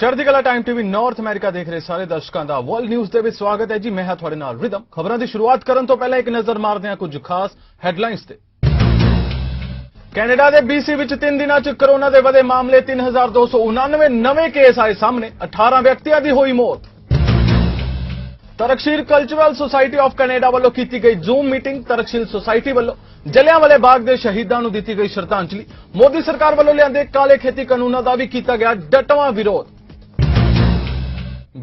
ਚੜ੍ਹਦੀਕਲਾ time TV north America ਦੇਖ ਰਹੇ ਸਾਰੇ ਦਰਸ਼ਕਾਂ ਦਾ ਵਰਲਡ ਨਿਊਜ਼ ਦੇ ਵਿੱਚ ਸਵਾਗਤ ਹੈ ਜੀ। ਮੈਂ ਹਾਂ ਤੁਹਾਡੇ ਨਾਲ ਰਿਦਮ। ਖਬਰਾਂ ਦੀ ਸ਼ੁਰੂਆਤ ਕਰਨ ਤੋਂ ਪਹਿਲਾਂ ਇੱਕ ਨਜ਼ਰ ਮਾਰਦੇ ਹਾਂ ਕੁਝ ਖਾਸ ਹੈਡਲਾਈਨਸ ਤੇ। ਕੈਨੇਡਾ ਦੇ BC ਵਿੱਚ 3 ਦਿਨਾਂ 'ਚ ਕੋਰੋਨਾ ਦੇ ਵਧੇ ਮਾਮਲੇ 3299 ਨਵੇਂ ਕੇਸ ਆਏ ਸਾਹਮਣੇ, 18 ਵਿਅਕਤੀਆਂ ਦੀ ਹੋਈ ਮੌਤ। ਤਰਕਸ਼ੀਲ ਕਲਚਰਲ ਸੁਸਾਇਟੀ ਆਫ ਕੈਨੇਡਾ ਵੱਲੋਂ ਕੀਤੀ ਗਈ ਜ਼ੂਮ ਮੀਟਿੰਗ। ਤਰਕਸ਼ੀਲ ਸੁਸਾਇਟੀ ਵੱਲੋਂ ਜਲਿਆਂਵਾਲੇ ਬਾਗ ਦੇ ਸ਼ਹੀਦਾਂ ਨੂੰ ਦਿੱਤੀ ਗਈ ਸ਼ਰਧਾਂਜਲੀ। ਮੋਦੀ ਸਰਕਾਰ ਵੱਲੋਂ ਲਿਆਂਦੇ ਕਾਲੇ ਖੇਤੀ ਕਾਨੂੰਨਾਂ ਦਾ ਵੀ ਕੀਤਾ ਗਿਆ ਡਟਵਾਂ ਵਿਰੋਧ।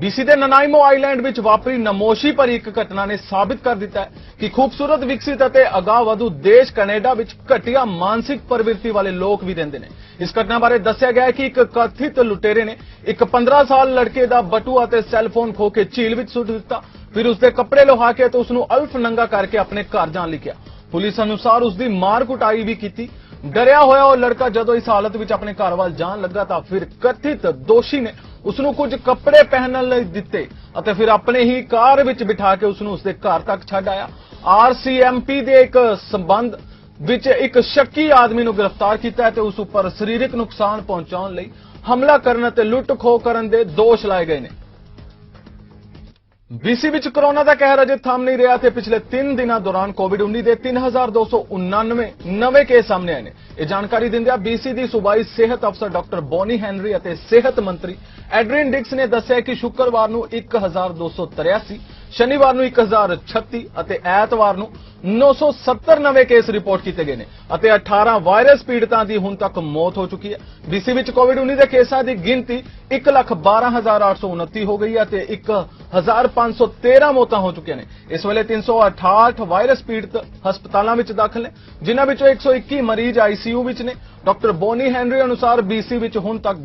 BC ਦੇ ਨਨਾਈਮੋ ਆਈਲੈਂਡ ਵਿੱਚ ਵਾਪਰੀ ਨਮੋਸ਼ੀ ਭਰੀ ਇੱਕ ਘਟਨਾ ਨੇ ਸਾਬਿਤ ਕਰ ਦਿੱਤਾ ਹੈ ਕਿ ਖੂਬਸੂਰਤ, ਵਿਕਸਿਤ ਅਤੇ ਅਗਾਂਹਵਧੂ ਦੇਸ਼ ਕੈਨੇਡਾ ਵਿੱਚ ਘਟੀਆ ਮਾਨਸਿਕ ਪ੍ਰਵਿਰਤੀ ਵਾਲੇ ਲੋਕ ਵੀ ਰਹਿੰਦੇ ਨੇ। ਇਸ ਘਟਨਾ ਬਾਰੇ ਦੱਸਿਆ ਗਿਆ ਹੈ ਕਿ ਇੱਕ ਕਥਿਤ ਲੁਟੇਰੇ ਨੇ ਇੱਕ 15 ਸਾਲ ਲੜਕੇ ਦਾ ਬਟੂਆ ਅਤੇ ਸੈੱਲਫੋਨ ਖੋਹ ਕੇ ਝੀਲ ਵਿੱਚ ਸੁੱਟ ਦਿੱਤਾ। ਫਿਰ ਉਸਦੇ ਕੱਪੜੇ ਲੁਹਾ ਕੇ ਤੇ ਉਸ ਨੂੰ ਅਲਫ ਨੰਗਾ ਕਰਕੇ ਆਪਣੇ ਘਰ ਜਾਣ ਲਈ ਕਿਹਾ। ਪੁਲਿਸ ਅਨੁਸਾਰ ਉਸ ਦੀ ਮਾਰ ਕੁਟਾਈ ਵੀ ਕੀਤੀ। ਡਰਿਆ ਹੋਇਆ ਉਹ ਲੜਕਾ ਜਦੋਂ ਇਸ ਹਾਲਤ ਵਿੱਚ ਆਪਣੇ ਘਰ ਵੱਲ ਜਾਣ ਲੱਗਾ ਤਾਂ ਫਿਰ ਕਥਿਤ ਦੋਸ਼ੀ ਨੇ ਉਸ ਨੂੰ ਕੁਝ ਕੱਪੜੇ ਪਹਿਨਣ ਲਈ ਦਿੱਤੇ ਅਤੇ ਫਿਰ ਆਪਣੇ ਹੀ ਕਾਰ ਵਿੱਚ ਬਿਠਾ ਕੇ ਉਸ ਨੂੰ ਉਸਦੇ ਘਰ ਤੱਕ ਛੱਡ ਆਇਆ। RCMP ਦੇ ਇੱਕ ਸਬੰਧ ਵਿੱਚ ਇੱਕ ਸ਼ੱਕੀ ਆਦਮੀ ਨੂੰ ਗ੍ਰਿਫਤਾਰ ਕੀਤਾ ਹੈ ਤੇ ਉਸ ਉੱਪਰ ਸਰੀਰਕ ਨੁਕਸਾਨ ਪਹੁੰਚਾਉਣ ਲਈ ਹਮਲਾ ਕਰਨ ਅਤੇ ਲੁੱਟ-ਖੋਹ ਕਰਨ ਦੇ ਦੋਸ਼ ਲਾਏ ਗਏ ਨੇ। BC ਵਿੱਚ ਕੋਰੋਨਾ ਦਾ ਕਹਿਰ ਅਜੇ ਥੰਮ ਨਹੀਂ ਰਿਹਾ ਤੇ ਪਿਛਲੇ 3 ਦਿਨਾਂ ਦੌਰਾਨ ਕੋਵਿਡ-19 ਦੇ 3299 ਨਵੇਂ ਕੇਸ ਸਾਹਮਣੇ ਆਏ ਨੇ। ਇਹ ਜਾਣਕਾਰੀ ਦਿੰਦਿਆਂ BC ਦੀ ਸੂਬਾਈ ਸਿਹਤ ਅਫਸਰ ਡਾਕਟਰ ਬੋਨੀ ਹੈਨਰੀ ਅਤੇ ਸਿਹਤ ਮੰਤਰੀ ਐਡਰਿਨ ਡਿਕਸ ਨੇ ਦੱਸਿਆ ਕਿ ਸ਼ੁੱਕਰਵਾਰ ਨੂੰ 1283, ਸ਼ਨੀਵਾਰ ਨੂੰ 1036 ਅਤੇ ਐਤਵਾਰ ਨੂੰ 970 ਨਵੇਂ ਕੇਸ ਰਿਪੋਰਟ ਕੀਤੇ ਗਏ ਨੇ ਅਤੇ 18 ਵਾਇਰਸ ਪੀੜਤਾਂ ਦੀ ਹੁਣ ਤੱਕ ਮੌਤ ਹੋ ਚੁੱਕੀ ਹੈ। BC ਵਿੱਚ ਕੋਵਿਡ-19 ਦੇ ਕੇਸਾਂ ਦੀ ਗਿਣਤੀ 1,12,829 ਹੋ ਗਈ ਹੈ ਤੇ 1,513 ਮੌਤਾਂ ਹੋ ਚੁੱਕੀਆਂ ਨੇ। ਇਸ ਵੇਲੇ 368 ਵਾਇਰਸ ਪੀੜਤ ਹਸਪਤਾਲਾਂ ਵਿੱਚ ਦਾਖਲ ਨੇ, ਜਿਨ੍ਹਾਂ ਵਿੱਚੋਂ 121 ਮਰੀਜ਼ ICU ਵਿੱਚ ਨੇ। ਡਾਕਟਰ ਬੋਨੀ ਹੈਨਰੀ ਅਨੁਸਾਰ BC ਵਿੱਚ ਹੁਣ ਤੱਕ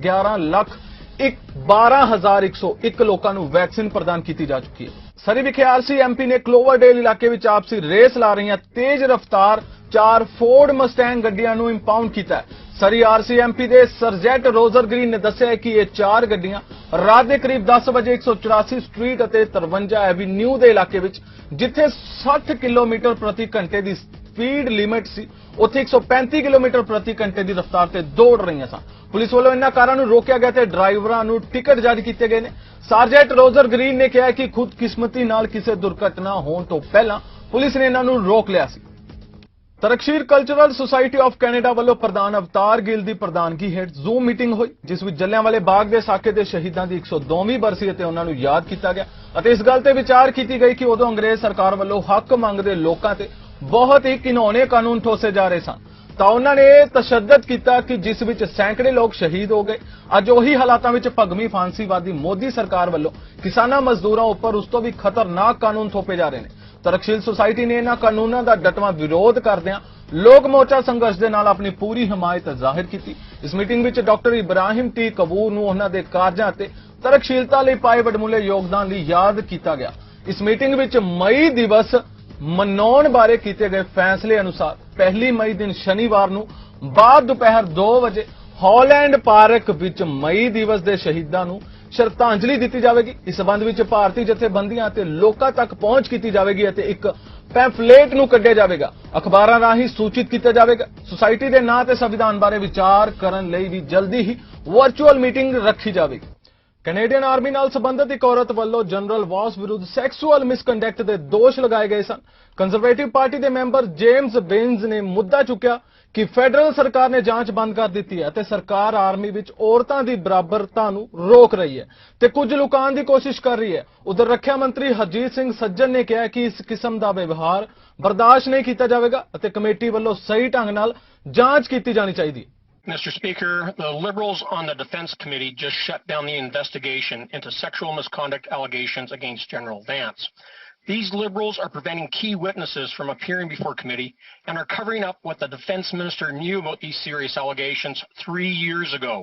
12,101 ਲੋਕਾਂ ਨੂੰ ਵੈਕਸੀਨ ਪ੍ਰਦਾਨ ਕੀਤੀ ਜਾ ਚੁੱਕੀ ਹੈ। ਸਰੀ ਵਿਖੇ RCMP ਨੇ ਕਲੋਵਰਡੇਲ ਇਲਾਕੇ ਵਿੱਚ ਆਪਸੀ ਰੇਸ ਲਾ ਰਹੀਆਂ ਤੇਜ਼ ਰਫ਼ਤਾਰ 4 ਫੋਰਡ ਮਸਟੈਂਗ ਗੱਡੀਆਂ ਨੂੰ ਇੰਪਾਊਂਡ ਕੀਤਾ ਹੈ। ਸਰੀ RCMP ਦੇ ਸਰਜੈਟ ਰੋਜ਼ਰ ਗ੍ਰੀਨ ਨੇ ਦੱਸਿਆ ਕਿ ਇਹ 4 ਗੱਡੀਆਂ ਰਾਤ ਦੇ ਕਰੀਬ 10 ਵਜੇ 184 ਸਟਰੀਟ ਅਤੇ 53 ਐਵੀਨਿਊ ਦੇ ਇਲਾਕੇ ਵਿੱਚ, ਜਿੱਥੇ 60 ਕਿਲੋਮੀਟਰ ਪ੍ਰਤੀ ਘੰਟੇ ਦੀ ਸਪੀਡ ਲਿਮਿਟ ਸੀ, ਉੱਥੇ 135 ਕਿਲੋਮੀਟਰ ਪ੍ਰਤੀ ਘੰਟੇ ਦੀ ਰਫ਼ਤਾਰ ਤੇ ਦੌੜ ਰਹੀਆਂ ਸਨ। ਪੁਲਿਸ ਵੱਲੋਂ ਇਨ੍ਹਾਂ ਕਾਰਾਂ ਨੂੰ ਰੋਕਿਆ ਗਿਆ ਤੇ ਡਰਾਈਵਰਾਂ ਨੂੰ ਟਿਕਟ ਜਾਰੀ ਕੀਤੇ ਗਏ ਨੇ। ਸਰਜੈਟ ਰੋਜ਼ਰ ਗ੍ਰੀਨ ਨੇ ਕਿਹਾ ਕਿ ਖੁਦਕਿਸਮਤੀ ਨਾਲ ਕਿਸੇ ਦੁਰਘਟਨਾ ਹੋਣ ਤੋਂ ਪਹਿਲਾਂ ਪੁਲਿਸ ਨੇ ਇਹਨਾਂ ਨੂੰ ਰੋਕ ਲਿਆ ਸੀ। ਤਰਕਸ਼ੀਲ ਕਲਚਰਲ ਸੁਸਾਇਟੀ ਆਫ ਕੈਨੇਡਾ ਵੱਲੋਂ ਪ੍ਰਧਾਨ ਅਵਤਾਰ ਗਿੱਲ ਦੀ ਪ੍ਰਧਾਨਗੀ ਹੇਠ ਜ਼ੂਮ ਮੀਟਿੰਗ ਹੋਈ, ਜਿਸ ਵਿੱਚ ਜਲਿਆਂਵਾਲੇ ਬਾਗ ਦੇ ਸਾਕੇ ਦੇ ਸ਼ਹੀਦਾਂ ਦੀ 102ਵੀਂ ਬਰਸੀ ਅਤੇ ਉਹਨਾਂ ਨੂੰ ਯਾਦ ਕੀਤਾ ਗਿਆ ਅਤੇ ਇਸ ਗੱਲ ਤੇ ਵਿਚਾਰ ਕੀਤੀ ਗਈ ਕਿ ਉਦੋਂ ਅੰਗਰੇਜ਼ ਸਰਕਾਰ ਵੱਲੋਂ ਹੱਕ ਮੰਗਦੇ ਲੋਕਾਂ ਤੇ ਬਹੁਤ ਹੀ ਘਿਨੌਣੇ ਕਾਨੂੰਨ ਠੋਸੇ ਜਾ ਰਹੇ ਸਨ ਤਾਂ ਉਹਨਾਂ ਨੇ ਇਹ ਤਸ਼ੱਦਦ ਕੀਤਾ ਕਿ ਜਿਸ ਵਿੱਚ ਸੈਂਕੜੇ ਲੋਕ ਸ਼ਹੀਦ ਹੋ ਗਏ। ਅੱਜ ਉਹੀ ਹਾਲਾਤਾਂ ਵਿੱਚ ਭਗਵੀਂ ਫਾਂਸੀਵਾਦੀ ਮੋਦੀ ਸਰਕਾਰ ਵੱਲੋਂ ਕਿਸਾਨਾਂ ਮਜ਼ਦੂਰਾਂ ਉੱਪਰ ਉਸ ਤੋਂ ਵੀ ਖਤਰਨਾਕ ਕਾਨੂੰਨ ਥੋਪੇ ਜਾ ਰਹੇ ਨੇ। ਤਰਕਸ਼ੀਲ ਸੁਸਾਇਟੀ ਨੇ ਇਹਨਾਂ ਕਾਨੂੰਨਾਂ ਦਾ ਡਟਵਾਂ ਵਿਰੋਧ ਕਰਦਿਆਂ ਲੋਕ ਮੋਰਚਾ ਸੰਘਰਸ਼ ਦੇ ਨਾਲ ਆਪਣੀ ਪੂਰੀ ਹਮਾਇਤ ਜ਼ਾਹਿਰ ਕੀਤੀ। ਇਸ ਮੀਟਿੰਗ ਵਿੱਚ ਡਾਕਟਰ ਇਬਰਾਹਿਮ ਟੀ ਕਬੂਰ ਨੂੰ ਉਹਨਾਂ ਦੇ ਕਾਰਜਾਂ ਅਤੇ ਤਰਕਸ਼ੀਲਤਾ ਲਈ ਪਾਏ ਵਡਮੁੱਲੇ ਯੋਗਦਾਨ ਲਈ ਯਾਦ ਕੀਤਾ ਗਿਆ। ਇਸ ਮੀਟਿੰਗ ਵਿੱਚ ਮਈ ਦਿਵਸ ਮਨਾਉਣ ਬਾਰੇ ਕੀਤੇ ਗਏ ਫੈਸਲੇ ਅਨੁਸਾਰ 1 ਮਈ ਦਿਨ ਸ਼ਨੀਵਾਰ ਨੂੰ ਬਾਅਦ ਦੁਪਹਿਰ 2 ਵਜੇ ਹਾਲੈਂਡ ਪਾਰਕ ਵਿੱਚ ਮਈ ਦਿਵਸ ਦੇ ਸ਼ਹੀਦਾਂ ਨੂੰ ਸ਼ਰਧਾਂਜਲੀ ਦਿੱਤੀ ਜਾਵੇਗੀ। ਇਸ ਸਬੰਧ ਵਿੱਚ ਭਾਰਤੀ ਜਥੇਬੰਦੀਆਂ ਅਤੇ ਲੋਕਾਂ ਤੱਕ ਪਹੁੰਚ ਕੀਤੀ ਜਾਵੇਗੀ ਅਤੇ ਇੱਕ ਪੈਂਫਲੇਟ ਨੂੰ ਕੱਢਿਆ ਜਾਵੇਗਾ, ਅਖਬਾਰਾਂ ਰਾਹੀਂ ਸੂਚਿਤ ਕੀਤਾ ਜਾਵੇਗਾ। ਸੁਸਾਇਟੀ ਦੇ ਨਾਂ ਤੇ ਸੰਵਿਧਾਨ ਬਾਰੇ ਵਿਚਾਰ ਕਰਨ ਲਈ ਵੀ ਜਲਦੀ ਹੀ ਵਰਚੁਅਲ ਮੀਟਿੰਗ ਰੱਖੀ ਜਾਵੇਗੀ। ਕੈਨੇਡੀਅਨ ਆਰਮੀ ਨਾਲ ਸੰਬੰਧਿਤ ਇੱਕ ਔਰਤ ਵੱਲੋਂ ਜਨਰਲ ਵਾਸ ਵਿਰੁੱਧ ਸੈਕਸੁਅਲ ਮਿਸਕੰਡਕਟ ਦੇ ਦੋਸ਼ ਲਗਾਏ ਗਏ ਸਨ। ਕੰਜ਼ਰਵੇਟਿਵ ਪਾਰਟੀ ਦੇ ਮੈਂਬਰ ਜੇਮਸ ਬੇਨਜ਼ ਨੇ ਮੁੱਦਾ ਚੁੱਕਿਆ ਕਿ ਫੈਡਰਲ ਸਰਕਾਰ ਨੇ ਜਾਂਚ ਬੰਦ ਕਰ ਦਿੱਤੀ ਹੈ ਅਤੇ ਸਰਕਾਰ ਆਰਮੀ ਵਿੱਚ ਔਰਤਾਂ ਦੀ ਬਰਾਬਰਤਾ ਨੂੰ ਰੋਕ ਰਹੀ ਹੈ ਤੇ ਕੁਝ ਲੁਕਾਉਣ ਦੀ ਕੋਸ਼ਿਸ਼ ਕਰ ਰਹੀ ਹੈ। ਉਧਰ ਰੱਖਿਆ ਮੰਤਰੀ ਹਰਜੀਤ ਸਿੰਘ ਸੱਜਣ ਨੇ ਕਿਹਾ ਕਿ ਇਸ ਕਿਸਮ ਦਾ ਵਿਵਹਾਰ ਬਰਦਾਸ਼ਤ ਨਹੀਂ ਕੀਤਾ ਜਾਵੇਗਾ ਅਤੇ ਕਮੇਟੀ ਵੱਲੋਂ ਸਹੀ ਢੰਗ ਨਾਲ ਜਾਂਚ ਕੀਤੀ ਜਾਣੀ ਚਾਹੀਦੀ ਹੈ। Mr. Speaker, the Liberals on the Defense Committee just shut down the investigation into sexual misconduct allegations against General Vance. These Liberals are preventing key witnesses from appearing before committee and are covering up what the Defense Minister knew about these serious allegations 3 years ago.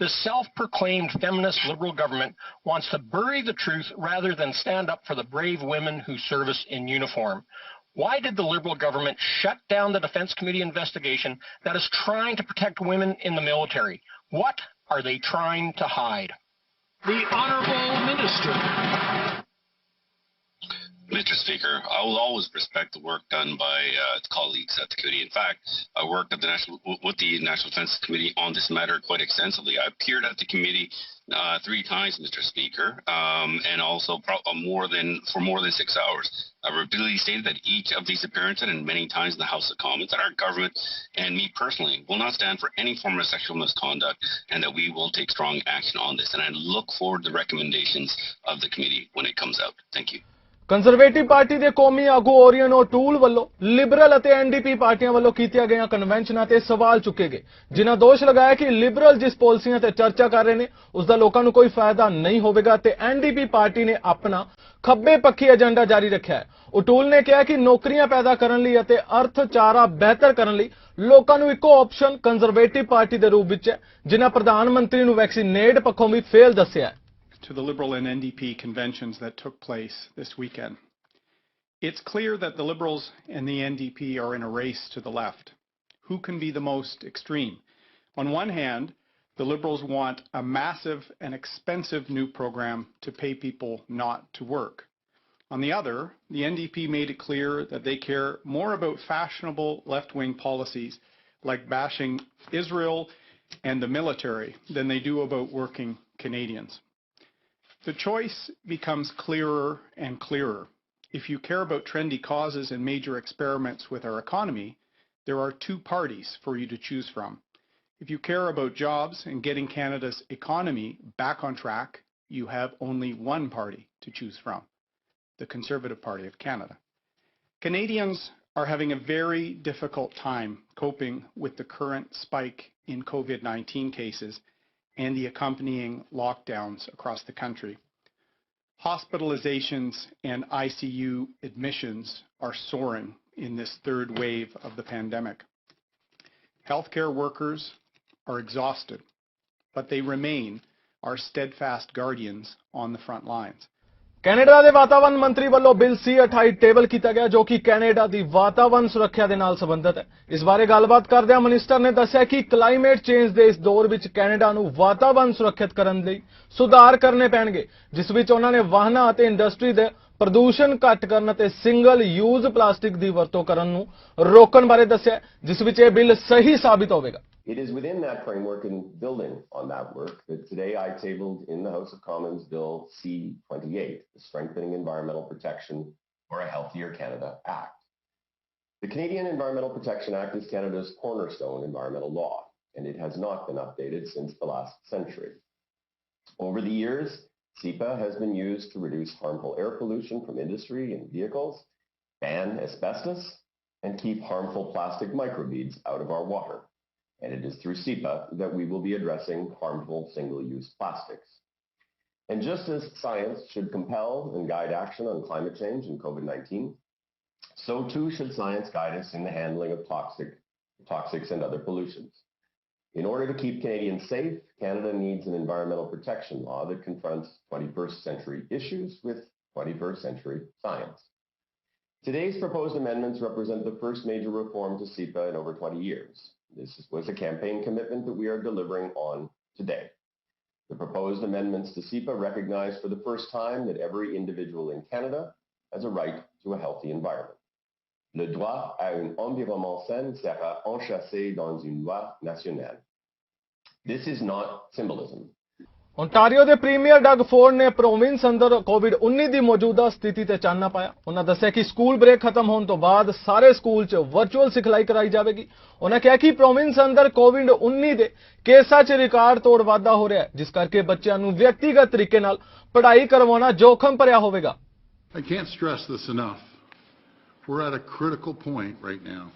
The self-proclaimed feminist Liberal government wants to bury the truth rather than stand up for the brave women who service in uniform. Why did the Liberal government shut down the Defense Committee investigation that is trying to protect women in the military? What are they trying to hide? The Honourable Minister. Mr. Speaker, I will always respect the work done by colleagues at the committee. In fact, I worked at with the National Defence Committee on this matter quite extensively. I appeared at the committee 3 times, Mr. Speaker, and also for more than 6 hours. I repeatedly stated that each of these appearances and many times in the House of Commons that our government and me personally will not stand for any form of sexual misconduct, and that we will take strong action on this. And I look forward to the recommendations of the committee when it comes out. Thank you. Conservative party ਦੇ ਕੌਮੀ ਆਗੂ Orion ਓਟੂਲ ਵੱਲੋਂ Liberal ਅਤੇ NDP ਪਾਰਟੀਆਂ ਵੱਲੋਂ ਕੀਤੀਆਂ ਗਈਆਂ ਕਨਵੈਨਸ਼ਨਾਂ ਤੇ ਸਵਾਲ ਚੁੱਕੇ ਗਏ, ਜਿਨ੍ਹਾਂ ਦੋਸ਼ ਲਗਾਇਆ ਕਿ ਲਿਬਰਲ ਜਿਸ ਪਾਲਿਸੀਆਂ ਤੇ ਚਰਚਾ ਕਰ ਰਹੇ ਨੇ ਉਸ ਦਾ ਲੋਕਾਂ ਨੂੰ ਕੋਈ ਫਾਇਦਾ ਨਹੀਂ ਹੋਵੇਗਾ ਤੇ ਐਨਡੀਪੀ ਪਾਰਟੀ ਨੇ ਆਪਣਾ ਖੱਬੇ ਪੱਖੀ ਏਜੰਡਾ ਜਾਰੀ ਰੱਖਿਆ ਹੈ। ਓਟੂਲ ਨੇ ਕਿਹਾ ਕਿ ਨੌਕਰੀਆਂ ਪੈਦਾ ਕਰਨ ਲਈ ਅਤੇ ਅਰਥਚਾਰਾ ਬਿਹਤਰ ਕਰਨ ਲਈ ਲੋਕਾਂ ਨੂੰ ਇੱਕੋ ਆਪਸ਼ਨ ਕੰਜ਼ਰਵੇਟਿਵ ਪਾਰਟੀ ਦੇ ਰੂਪ ਵਿੱਚ ਹੈ, ਜਿਨ੍ਹਾਂ ਪ੍ਰਧਾਨ ਮੰਤਰੀ ਨੂੰ ਵੈਕਸੀਨੇਟ ਪੱਖੋਂ ਵੀ ਫੇਲ ਦੱਸਿਆ ਹੈ। To the Liberal and NDP conventions that took place this weekend. It's clear that the Liberals and the NDP are in a race to the left. Who can be the most extreme? On one hand, the Liberals want a massive and expensive new program to pay people not to work. On the other, the NDP made it clear that they care more about fashionable left-wing policies like bashing Israel and the military than they do about working Canadians. The choice becomes clearer and clearer. If you care about trendy causes and major experiments with our economy, there are 2 parties for you to choose from. If you care about jobs and getting Canada's economy back on track, you have only 1 party to choose from, the Conservative Party of Canada. Canadians are having a very difficult time coping with the current spike in COVID-19 cases and the accompanying lockdowns across the country. Hospitalizations and ICU admissions are soaring in this 3rd wave of the pandemic. Healthcare workers are exhausted, but they remain our steadfast guardians on the front lines. Canada ਦੇ ਵਾਤਾਵਰਣ ਮੰਤਰੀ ਵੱਲੋਂ bill C28 table ਕੀਤਾ ਗਿਆ, ਜੋ ਕਿ Canada ਦੀ ਵਾਤਾਵਰਣ ਸੁਰੱਖਿਆ ਦੇ ਨਾਲ ਸੰਬੰਧਿਤ ਹੈ। ਇਸ ਬਾਰੇ ਗੱਲਬਾਤ ਕਰਦਿਆਂ ਮਿਨਿਸਟਰ ਨੇ ਦੱਸਿਆ ਕਿ ਕਲਾਈਮੇਟ ਚੇਂਜ ਦੇ ਇਸ ਦੌਰ ਵਿੱਚ ਕੈਨੇਡਾ ਨੂੰ ਵਾਤਾਵਰਣ ਸੁਰੱਖਿਅਤ ਕਰਨ ਲਈ ਸੁਧਾਰ ਕਰਨੇ ਪੈਣਗੇ, ਜਿਸ ਵਿੱਚ ਉਹਨਾਂ ਨੇ ਵਾਹਨਾਂ ਅਤੇ ਇੰਡਸਟਰੀ ਦੇ ਪ੍ਰਦੂਸ਼ਣ ਘੱਟ ਕਰਨ ਅਤੇ ਸਿੰਗਲ ਯੂਜ਼ ਪਲਾਸਟਿਕ ਦੀ ਵਰਤੋਂ ਕਰਨ ਨੂੰ ਰੋਕਣ ਬਾਰੇ ਦੱਸਿਆ, ਜਿਸ ਵਿੱਚ ਇਹ ਬਿੱਲ ਸਹੀ ਸਾਬਿਤ ਹੋਵੇਗਾ। It is within that framework and building on that work that today I tabled in the House of Commons Bill C28, the Strengthening Environmental Protection for a Healthier Canada Act. The Canadian Environmental Protection Act is Canada's cornerstone environmental law, and it has not been updated since the last century. Over the years, CEPA has been used to reduce harmful air pollution from industry and vehicles, ban asbestos, and keep harmful plastic microbeads out of our water. And it is through CEPA that we will be addressing harmful single-use plastics. And just as science should compel and guide action on climate change and COVID-19, so too should science guide us in the handling of toxics and other pollutions. In order to keep Canadians safe, Canada needs an environmental protection law that confronts 21st century issues with 21st century science. Today's proposed amendments represent the first major reform to CEPA in over 20 years. This was a campaign commitment that we are delivering on today. The proposed amendments to CEPA recognize for the first time that every individual in Canada has a right to a healthy environment. Le droit à un environnement sain sera enchâssé dans une loi nationale. This is not symbolism. Ontario ਦੇ premier Doug Ford ਨੇ province ਅੰਦਰ ਕੋਵਿਡ-19 ਦੀ ਮੌਜੂਦਾ ਸਥਿਤੀ ਤੇ ਚਾਨਣਾ ਪਾਇਆ। ਉਹਨਾਂ ਦੱਸਿਆ ਕਿ ਸਕੂਲ ਬ੍ਰੇਕ ਖਤਮ ਹੋਣ ਤੋਂ ਬਾਅਦ ਸਾਰੇ ਸਕੂਲ 'ਚ ਵਰਚੁਅਲ ਸਿਖਲਾਈ ਕਰਾਈ ਜਾਵੇਗੀ। ਉਹਨਾਂ ਕਿਹਾ ਕਿ ਪ੍ਰੋਵਿੰਸ ਅੰਦਰ ਕੋਵਿਡ-19 ਦੇ ਕੇਸਾਂ 'ਚ ਰਿਕਾਰਡ ਤੋੜ ਵਾਧਾ ਹੋ ਰਿਹਾ ਹੈ, ਜਿਸ ਕਰਕੇ ਬੱਚਿਆਂ ਨੂੰ ਵਿਅਕਤੀਗਤ ਤਰੀਕੇ ਨਾਲ ਪੜ੍ਹਾਈ ਕਰਵਾਉਣਾ ਜੋਖਮ ਭਰਿਆ ਹੋਵੇਗਾ। I can't stress this enough. We're at a critical point right now.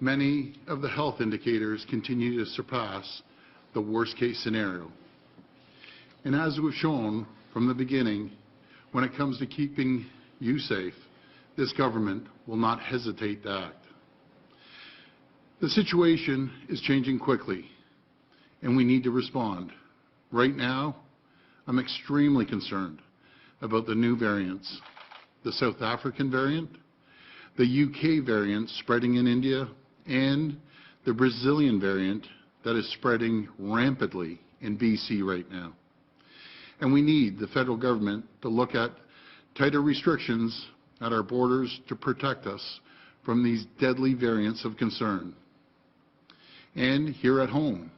Many of the health indicators continue to surpass the worst case scenario. And as we've shown from the beginning, when it comes to keeping you safe, this government will not hesitate to act. The situation is changing quickly, and we need to respond. Right now, I'm extremely concerned about the new variants, the South African variant, the UK variant spreading in India, and the Brazilian variant that is spreading rampantly in BC right now. And we need the federal government to look at tighter restrictions at our borders to protect us from these deadly variants of concern. And here at home,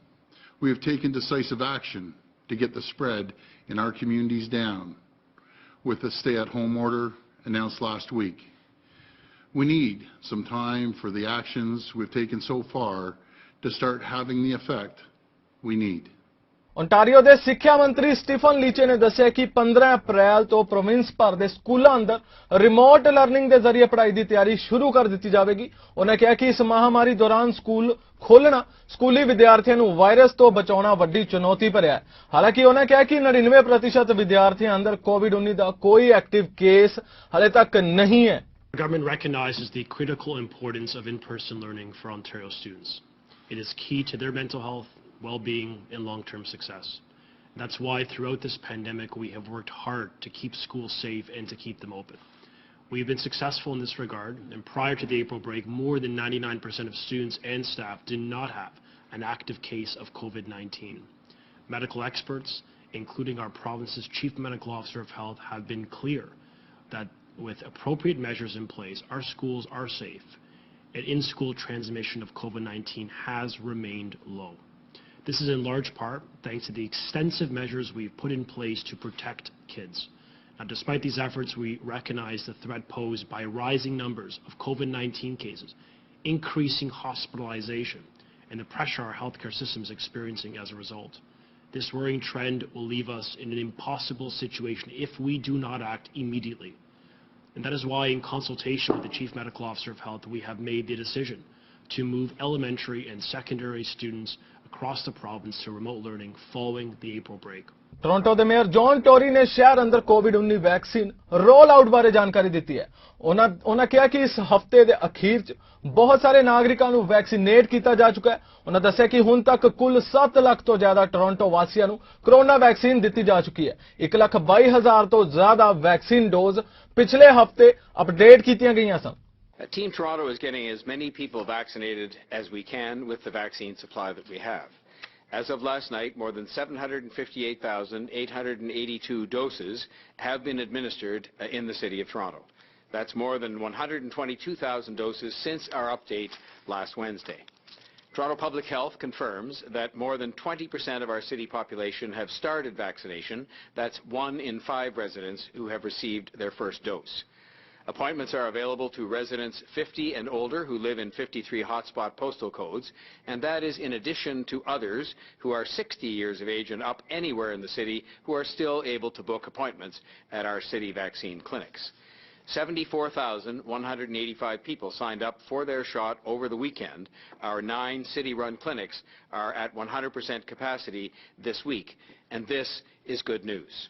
we have taken decisive action to get the spread in our communities down with the stay-at-home order announced last week. We need some time for the actions we've taken so far to start having the effect we need. Ontario ਦੇ ਸਿੱਖਿਆ ਮੰਤਰੀ Stephen ਲੀਚੇ ਨੇ ਦੱਸਿਆ ਕਿ 15 ਅਪ੍ਰੈਲ ਤੋਂ province ਭਰ ਦੇ ਸਕੂਲਾਂ ਅੰਦਰ ਰਿਮੋਟ ਲਰਨਿੰਗ ਦੇ ਜ਼ਰੀਏ ਪੜ੍ਹਾਈ ਦੀ ਤਿਆਰੀ ਸ਼ੁਰੂ ਕਰ ਦਿੱਤੀ ਜਾਵੇਗੀ। ਉਹਨਾਂ ਕਿਹਾ ਕਿ ਇਸ ਮਹਾਮਾਰੀ ਦੌਰਾਨ ਸਕੂਲ ਖੋਲ੍ਹਣਾ ਸਕੂਲੀ ਵਿਦਿਆਰਥੀਆਂ ਨੂੰ ਵਾਇਰਸ ਤੋਂ ਬਚਾਉਣਾ ਵੱਡੀ ਚੁਣੌਤੀ ਭਰਿਆ ਹੈ। ਹਾਲਾਂਕਿ ਉਹਨਾਂ ਕਿਹਾ ਕਿ 99% ਵਿਦਿਆਰਥੀਆਂ ਅੰਦਰ ਕੋਵਿਡ-19 ਦਾ ਕੋਈ ਐਕਟਿਵ ਕੇਸ ਹਾਲੇ ਤੱਕ ਨਹੀਂ ਹੈ। The government recognizes the critical importance of in-person learning for Ontario students. It is key to their mental health, well-being, and long-term success. That's why throughout this pandemic we have worked hard to keep schools safe and to keep them open. We've been successful in this regard, and prior to the April break, more than 99% of students and staff did not have an active case of COVID-19. Medical experts, including our province's Chief Medical Officer of Health, have been clear that with appropriate measures in place, our schools are safe, and in-school transmission of COVID-19 has remained low. This is in large part thanks to the extensive measures we've put in place to protect kids. Now, despite these efforts, we recognize the threat posed by rising numbers of COVID-19 cases, increasing hospitalization, and the pressure our healthcare system is experiencing as a result. This worrying trend will leave us in an impossible situation if we do not act immediately. And that is why, in consultation with the Chief Medical Officer of Health, we have made the decision to move elementary and secondary students across the province to remote learning following the April break. Toronto ਦੇ mayor John Tory ਨੇ ਸ਼ਹਿਰ ਅੰਦਰ ਕੋਵਿਡ-19 vaccine role out ਬਾਰੇ ਜਾਣਕਾਰੀ ਦਿੱਤੀ ਹੈ। ਉਹਨਾਂ ਕਿਹਾ ਕਿ ਇਸ ਹਫਤੇ ਦੇ ਅਖੀਰ 'ਚ ਬਹੁਤ ਸਾਰੇ ਨਾਗਰਿਕਾਂ ਨੂੰ ਵੈਕਸੀਨੇਟ ਕੀਤਾ ਜਾ ਚੁੱਕਾ ਹੈ। ਉਹਨਾਂ ਦੱਸਿਆ ਕਿ ਹੁਣ ਤੱਕ ਕੁੱਲ 7 ਲੱਖ ਤੋਂ ਜ਼ਿਆਦਾ ਟੋਰਾਂਟੋ ਵਾਸੀਆਂ ਨੂੰ ਕੋਰੋਨਾ ਵੈਕਸੀਨ ਦਿੱਤੀ ਜਾ ਚੁੱਕੀ ਹੈ। 1,22,000 ਤੋਂ ਜ਼ਿਆਦਾ ਵੈਕਸੀਨ ਡੋਜ਼ ਪਿਛਲੇ ਹਫਤੇ ਅਪਡੇਟ ਕੀਤੀਆਂ ਗਈਆਂ ਸਨ। Team Toronto is getting as many people vaccinated as we can with the vaccine supply that we have. As of last night, more than 758,882 doses have been administered in the City of Toronto. That's more than 122,000 doses since our update last Wednesday. Toronto Public Health confirms that more than 20% of our city population have started vaccination. That's 1 in 5 residents who have received their first dose. Appointments are available to residents 50 and older who live in 53 hotspot postal codes, and that is in addition to others who are 60 years of age and up anywhere in the city who are still able to book appointments at our city vaccine clinics. 74,185 people signed up for their shot over the weekend. Our 9 city-run clinics are at 100% capacity this week, and this is good news.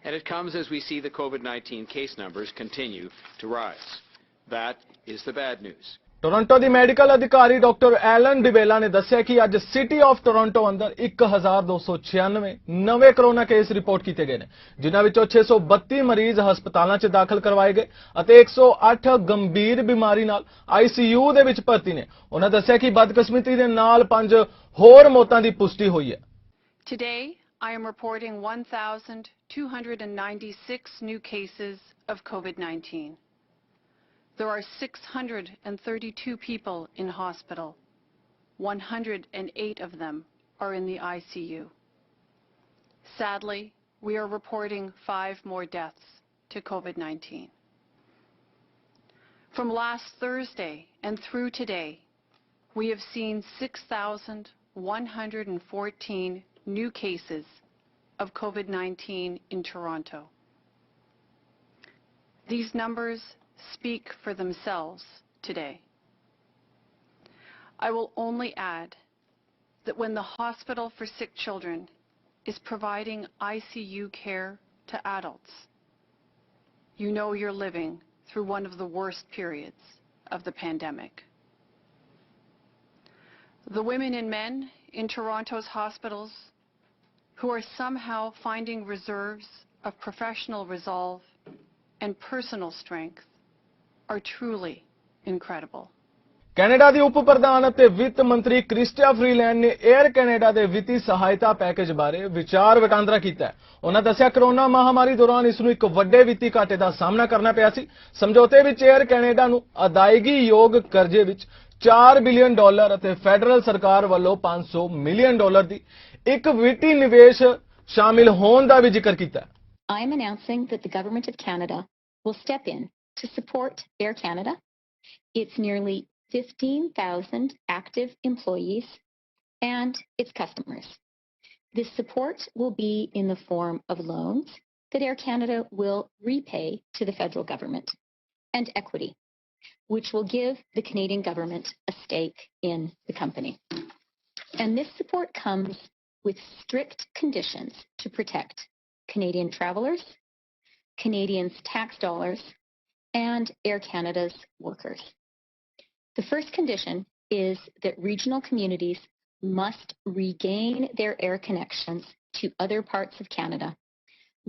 And it comes as we see the COVID-19 case numbers continue to rise. That is the bad news. Toronto the medical ਅਧਿਕਾਰੀ doctor Allen ਡਿਬੇਲਾ ਨੇ ਦੱਸਿਆ ਕਿ ਅੱਜ city of Toronto ਅੰਦਰ 1,296 ਨਵੇਂ corona case report ਕੀਤੇ ਗਏ ਨੇ, ਜਿਨ੍ਹਾਂ ਵਿੱਚੋਂ 632 ਮਰੀਜ਼ ਹਸਪਤਾਲਾਂ 'ਚ ਦਾਖਲ ਕਰਵਾਏ ਗਏ ਅਤੇ 108 ਗੰਭੀਰ ਬਿਮਾਰੀ ਨਾਲ ICU ਦੇ ਵਿੱਚ ਭਰਤੀ ਨੇ। ਉਹਨਾਂ ਦੱਸਿਆ ਕਿ ਬਦਕਿਸਮਤੀ ਦੇ ਨਾਲ 5 ਹੋਰ ਮੌਤਾਂ ਦੀ ਪੁਸ਼ਟੀ ਹੋਈ ਹੈ। Today, I am reporting 1,296 new cases of COVID-19. There are 632 people in hospital. 108 of them are in the ICU. Sadly, we are reporting 5 more deaths to COVID-19. From last Thursday and through today, we have seen 6,114 new cases of COVID-19 in Toronto. These numbers speak for themselves today. I will only add that when the Hospital for Sick Children is providing ICU care to adults, you know you're living through one of the worst periods of the pandemic. The women and men in Toronto's hospitals who are somehow finding reserves of professional resolve and personal strength are truly incredible. Canada ਦੀ ਉਪ ਪ੍ਰਧਾਨ ਅਤੇ ਵਿੱਤ ਮੰਤਰੀ Christy Freeland ਨੇ air Canada ਦੇ ਵਿੱਤੀ ਸਹਾਇਤਾ package ਬਾਰੇ ਵਿਚਾਰ ਵਟਾਂਦਰਾ ਕੀਤਾ ਹੈ। ਉਹਨਾਂ ਦੱਸਿਆ ਕਰੋਨਾ ਮਹਾਮਾਰੀ ਦੌਰਾਨ ਇਸ ਨੂੰ ਇੱਕ ਵੱਡੇ ਵਿੱਤੀ ਘਾਟੇ ਦਾ ਸਾਹਮਣਾ ਕਰਨਾ ਪਿਆ ਸੀ। ਸਮਝੌਤੇ ਵਿੱਚ 에ਅਰ ਕੈਨੇਡਾ ਨੂੰ ਅਦਾਇਗੀ ਯੋਗ ਕਰਜ਼ੇ ਵਿੱਚ $4 ਬਿਲੀਅਨ ਅਤੇ ਫੈਡਰਲ ਸਰਕਾਰ ਵੱਲੋਂ $500 ਮਿਲੀਅਨ ਦੀ ਇੱਕ ਵਿੱਤੀ ਨਿਵੇਸ਼ ਸ਼ਾਮਿਲ ਹੋਣ ਦਾ ਵੀ ਜ਼ਿਕਰ ਕੀਤਾ ਹੈ। I am announcing that the Government of Canada will step in to support Air Canada, its nearly 15,000 active employees, and its customers. This support will be in the form of loans that Air Canada will repay to the federal government, and equity, which will give the Canadian government a stake in the company. And this support comes with strict conditions to protect Canadian travellers, Canadians' tax dollars, and Air Canada's workers. The first condition is that regional communities must regain their air connections to other parts of Canada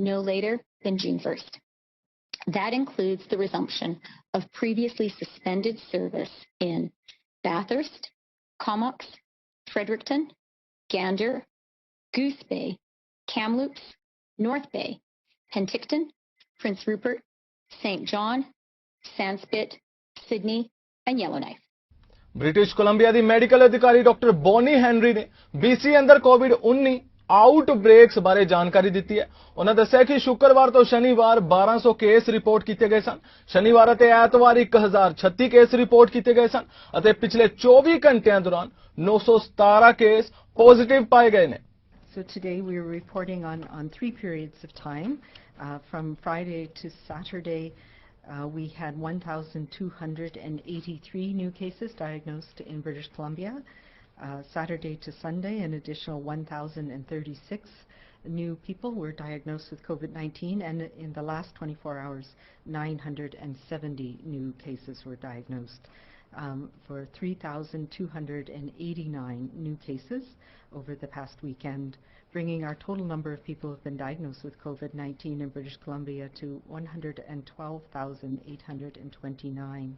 no later than June 1st. That includes the resumption of previously suspended service in Bathurst, Comox, Fredericton, Gander, Goose Bay, Kamloops, North Bay, Penticton, Prince Rupert, St. John, Sandspit, Sydney, and Yellowknife. British Columbia ਦੀ medical ਅਧਿਕਾਰੀ doctor Bonnie Henry ਨੇ BC ਅੰਦਰ COVID-19 ਆਊਟਬ੍ਰੇਕਸ ਬਾਰੇ ਜਾਣਕਾਰੀ ਦਿੱਤੀ ਹੈ। ਉਹਨਾਂ ਦੱਸਿਆ ਕਿ ਸ਼ੁੱਕਰਵਾਰ ਤੋਂ ਸ਼ਨੀਵਾਰ 1200 ਕੇਸ ਰਿਪੋਰਟ ਕੀਤੇ ਗਏ ਸਨ। ਸ਼ਨੀਵਾਰ ਅਤੇ ਐਤਵਾਰ 1036 ਕੇਸ ਰਿਪੋਰਟ ਕੀਤੇ ਗਏ ਸਨ ਅਤੇ ਪਿਛਲੇ 24 ਘੰਟਿਆਂ ਦੌਰਾਨ 917 ਕੇਸ ਪੋਜ਼ਿਟਿਵ ਪਾਏ ਗਏ ਨੇ। So today we are reporting on 3 periods of time. From Friday to Saturday, we had 1,283 new cases diagnosed in British Columbia. Saturday to Sunday, an additional 1,036 new people were diagnosed with COVID-19, and in the last 24 hours, 970 new cases were diagnosed. For 3,289 new cases over the past weekend, bringing our total number of people who have been diagnosed with COVID-19 in British Columbia to 112,829.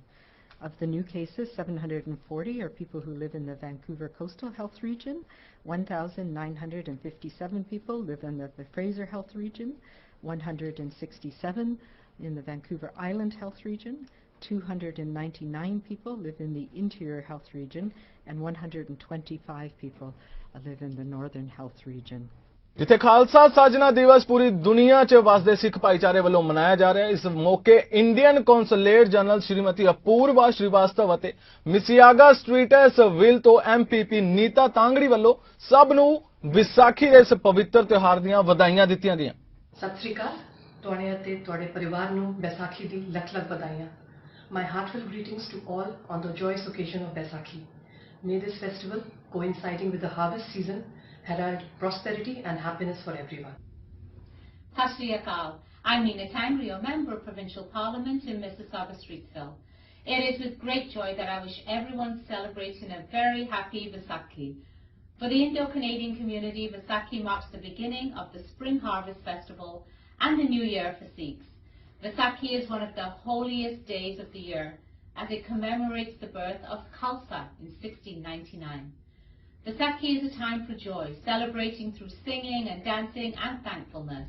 Of the new cases, 740 are people who live in the Vancouver Coastal Health Region, 1,957 people live in the Fraser Health Region, 167 in the Vancouver Island Health Region, 299 people live in the Interior Health Region, and 125 people live in the Northern Health Region. ਜਿੱਥੇ ਖਾਲਸਾ ਸਾਜਨਾ ਦਿਵਸ ਪੂਰੀ ਦੁਨੀਆ 'ਚ ਵਸਦੇ ਸਿੱਖ ਭਾਈਚਾਰੇ ਵੱਲੋਂ ਮਨਾਇਆ ਜਾ ਰਿਹਾ ਹੈ। ਇਸ ਮੌਕੇ Indian consulate general Shrimati Apurva Shrivastava ਅਤੇ ਮਿਸਿਆਗਾ ਸਟਰੀਟਸ ਵਿਲ ਤੋਂ MPP ਨੀਤਾ ਤਾਂਗੜੀ ਵੱਲੋਂ ਸਭ ਨੂੰ ਵਿਸਾਖੀ ਦੇ ਇਸ ਪਵਿੱਤਰ ਤਿਉਹਾਰ ਦੀਆਂ ਵਧਾਈਆਂ ਦਿੱਤੀਆਂ ਗਈਆਂ। ਸਤਿ ਸ੍ਰੀ ਅਕਾਲ ਤੁਹਾਡੇ ਅਤੇ ਤੁਹਾਡੇ ਪਰਿਵਾਰ ਨੂੰ ਵਿਸਾਖੀ ਦੀ ਲੱਖ ਲੱਖ ਵਧਾਈਆਂ। My heartfelt greetings to all on the joyous occasion of Baisakhi. May this festival, coinciding with the harvest season, herald prosperity and happiness for everyone. Sat Sri Akal. I'm Nina Tangri, a member of Provincial Parliament in Mississauga Streetsville. It is with great joy that I wish everyone celebrating a very happy Vaisakhi. For the Indo-Canadian community, Vaisakhi marks the beginning of the Spring Harvest Festival and the New Year for Sikhs. Vaisakhi is one of the holiest days of the year, as it commemorates the birth of Khalsa in 1699. Vaisakhi is a time for joy, celebrating through singing and dancing and thankfulness.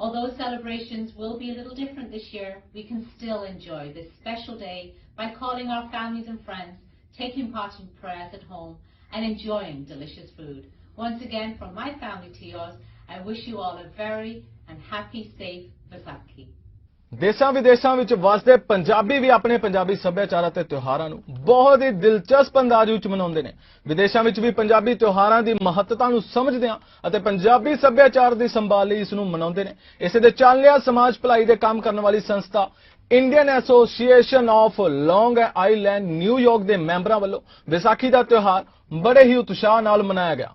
Although celebrations will be a little different this year, we can still enjoy this special day by calling our families and friends, taking part in prayers at home, and enjoying delicious food. Once again, from my family to yours, I wish you all a very and happy, safe Vaisakhi. ਦੇਸ਼ਾਂ ਵਿਦੇਸ਼ਾਂ ਵਿੱਚ ਵਸਦੇ ਪੰਜਾਬੀ ਵੀ ਆਪਣੇ ਪੰਜਾਬੀ ਸੱਭਿਆਚਾਰ ਅਤੇ ਤਿਉਹਾਰਾਂ ਨੂੰ ਬਹੁਤ ਹੀ ਦਿਲਚਸਪ ਅੰਦਾਜ਼ ਵਿੱਚ ਮਨਾਉਂਦੇ ਨੇ। ਵਿਦੇਸ਼ਾਂ ਵਿੱਚ ਵੀ ਪੰਜਾਬੀ ਤਿਉਹਾਰਾਂ ਦੀ ਮਹੱਤਤਾ ਨੂੰ ਸਮਝਦੇ ਹਨ ਅਤੇ ਪੰਜਾਬੀ ਸੱਭਿਆਚਾਰ ਦੀ ਸੰਭਾਲ ਲਈ ਇਸ ਨੂੰ ਮਨਾਉਂਦੇ ਨੇ। ਇਸੇ ਦੇ ਚੱਲਦਿਆਂ ਸਮਾਜ ਭਲਾਈ ਦੇ ਕੰਮ ਕਰਨ ਵਾਲੀ ਸੰਸਥਾ Indian association of long island New York ਦੇ ਮੈਂਬਰਾਂ ਵੱਲੋਂ ਵਿਸਾਖੀ ਦਾ ਤਿਉਹਾਰ ਬੜੇ ਹੀ ਉਤਸ਼ਾਹ ਨਾਲ ਮਨਾਇਆ ਗਿਆ।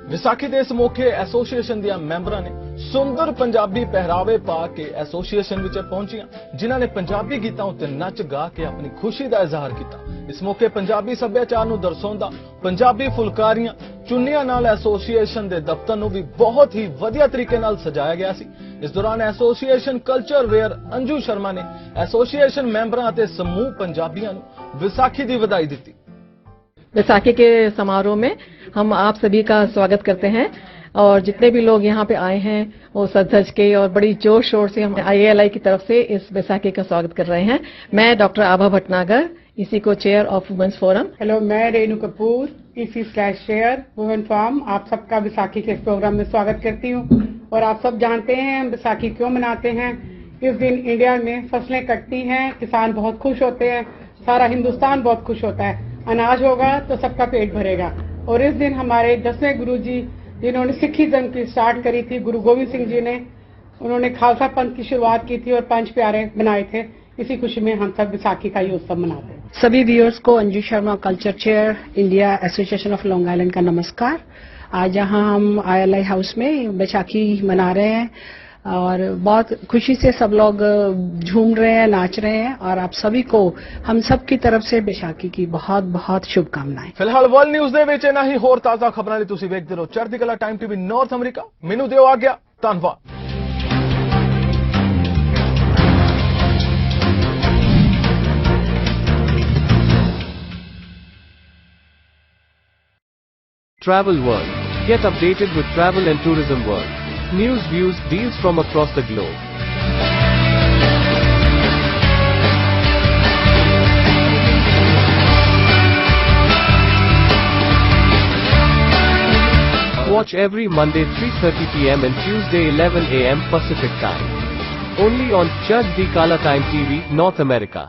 ਵਿਸਾਖੀ ਦੇ ਇਸ ਮੌਕੇ ਐਸੋਸੀਏਸ਼ਨ ਦੀਆਂ ਮੈਂਬਰਾਂ ਨੇ ਸੁੰਦਰ ਪੰਜਾਬੀ ਪਹਿਰਾਵੇ ਪਾ ਕੇ ਐਸੋਸੀਏਸ਼ਨ ਵਿੱਚ ਪਹੁੰਚੀਆਂ, ਜਿਨ੍ਹਾਂ ਨੇ ਪੰਜਾਬੀ ਗੀਤਾਂ ਉੱਤੇ ਨੱਚ ਗਾ ਕੇ ਆਪਣੀ ਖੁਸ਼ੀ ਦਾ ਇਜ਼ਹਾਰ ਕੀਤਾ। ਇਸ ਮੌਕੇ ਪੰਜਾਬੀ ਸੱਭਿਆਚਾਰ ਨੂੰ ਦਰਸਾਉਂਦਾ ਪੰਜਾਬੀ ਫੁਲਕਾਰੀਆਂ, ਚੁੰਨੀਆਂ ਨਾਲ ਐਸੋਸੀਏਸ਼ਨ ਦੇ ਦਫ਼ਤਰ ਨੂੰ ਵੀ ਬਹੁਤ ਹੀ ਵਧੀਆ ਤਰੀਕੇ ਨਾਲ ਸਜਾਇਆ ਗਿਆ ਸੀ। ਇਸ ਦੌਰਾਨ ਐਸੋਸੀਏਸ਼ਨ ਕਲਚਰ ਵੇਅਰ ਅੰਜੂ ਸ਼ਰਮਾ ਨੇ ਐਸੋਸੀਏਸ਼ਨ ਮੈਂਬਰਾਂ ਅਤੇ ਸਮੂਹ ਪੰਜਾਬੀਆਂ ਨੂੰ ਵਿਸਾਖੀ ਦੀ ਵਧਾਈ ਦਿੱਤੀ। बैसाखी के समारोह में हम आप सभी का स्वागत करते हैं और जितने भी लोग यहाँ पे आए हैं वो सज धज के और बड़ी जोर शोर से हम IALI की तरफ से इस बैसाखी का स्वागत कर रहे हैं। मैं डॉक्टर आभा भटनागर, इसी को chair of women's forum. Hello, मैं रेनू कपूर, EC/चेयर वुमेन फोरम, आप सबका बैसाखी के इस प्रोग्राम में स्वागत करती हूँ। और आप सब जानते हैं हम बैसाखी क्यों मनाते हैं। इस दिन इंडिया में फसलें कटती हैं, किसान बहुत खुश होते हैं, सारा हिंदुस्तान बहुत खुश होता है। अनाज होगा तो सबका पेट भरेगा। और इस दिन हमारे 10वें गुरु जी, जिन्होंने सिखी धर्म की स्टार्ट करी थी, गुरु गोविंद सिंह जी ने, उन्होंने खालसा पंथ की शुरुआत की थी और 5 प्यारे बनाए थे। इसी खुशी में हम सब बैसाखी का ये उत्सव मनाते हैं। सभी व्यूअर्स को Anju Sharma, culture chair, India association of long island का नमस्कार। आज यहाँ हम ILI हाउस में बैसाखी मना रहे हैं और बहुत खुशी से सब लोग झूम रहे हैं, नाच रहे हैं और आप सभी को हम सब की तरफ से बैसाखी की बहुत बहुत शुभकामनाएं। फिलहाल वर्ल्ड न्यूज़ ਦੇ ਵਿੱਚ ਇਹਨਾਂ ਹੀ ਹੋਰ ਤਾਜ਼ਾ ਖਬਰਾਂ ਲਈ ਤੁਸੀਂ ਵੇਖਦੇ ਰਹੋ ਚੜ੍ਹਦੀ ਕਲਾ ਟਾਈਮ ਟੀਵੀ ਨਾਰਥ ਅਮਰੀਕਾ। ਮੈਨੂੰ ਦਿਓ ਆਗਿਆ, ਧੰਨਵਾਦ। Travel World. Get updated with travel and tourism world. News, views, deals from across the globe. Watch every Monday 3:30 p.m. and Tuesday 11 a.m. Pacific Time. Only on Chardikla Time TV, North America.